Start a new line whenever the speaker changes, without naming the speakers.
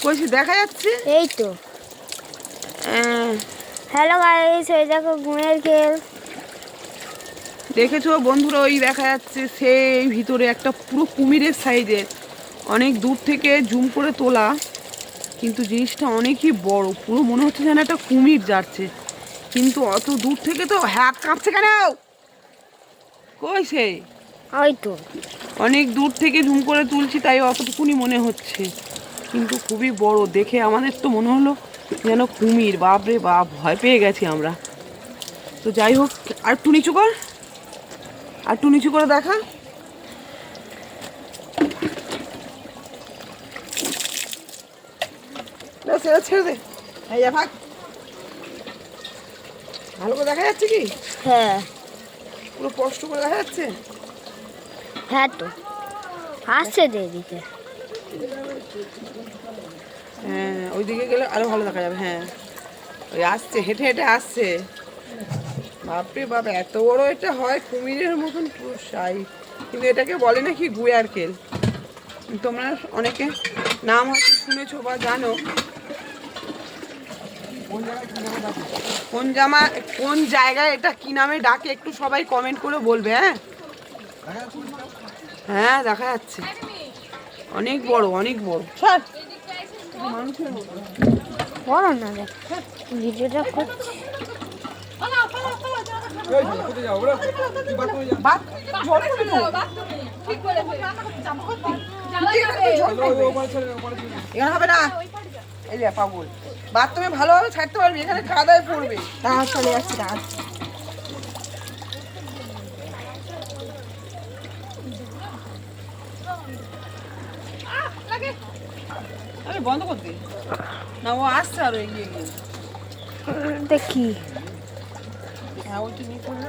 কইছি দেখা যাচ্ছে?
এই তো। হ্যালো গাইস, এই দেখো ঘুমের খেল।
দেখেছো বন্ধুরা, ওই দেখা যাচ্ছে সেই ভিতরে একটা পুরো কুমিরের সাইজের, অনেক দূর থেকে জুম করে তোলা, কিন্তু জিনিসটা অনেকই বড়, পুরো মনে হচ্ছে যেন একটা কুমির যাচ্ছে, কিন্তু অত দূর থেকে তো হাত কাঁপছে কেন? কই সে?
ওই তো।
অনেক দূর থেকে জুম করে তুলছি তাই অতটুকুনি মনে হচ্ছে, কিন্তু খুবই বড় দেখে আমাদের তো মনে হলো যেন কুমির। বাপ রে বাপ, ভয় পেয়ে গেছি আমরা। তো যাই হোক, আর একটু নিচু কর, আর একটু নিচু করে দেখা। ছেড়ে ছেড়ে দে, এই যা ভাগ। ভালো করে দেখা যাচ্ছে কি?
হ্যাঁ
পুরো স্পষ্ট করে দেখা যাচ্ছে।
হ্যাঁ তো, আসছে তো এদিকে।
হ্যাঁ, ওইদিকে গেলে আরো ভালো দেখা যাবে। হ্যাঁ, ওই আসছে, হেঁটে হেঁটে আসছে। বাপরে বাপ, এত বড় এটা হয় কুমিরের মতন পুরো সাইজ, কিন্তু এটাকে বলে নাকি গুয়ারকেল। তোমরা অনেকে নাম হয়তো শুনেছো বা জানো। কোন জায়গায় এটা কি নামে ডাকে একটু সবাই কমেন্ট করে বলবে। হ্যাঁ হ্যাঁ, দেখা যাচ্ছে, অনেক বড়, অনেক বড়। ছাড়, মানুষের মতো
বড় না, দেখ ভিডিওটা করছি।
এখানে হবে না, এই যে পাগল, বাথরুমে ভালোভাবে ছাড়তে পারবি, এখানে কাদায় পড়বে। দাঁড়া, চলে যাচ্ছি, দাঁড়া। আরে বন্ধ করতে না, ও আসছে আরো এগিয়ে গিয়ে।
দেখি।
হ্যাঁ, ওইটা নিয়ে করলে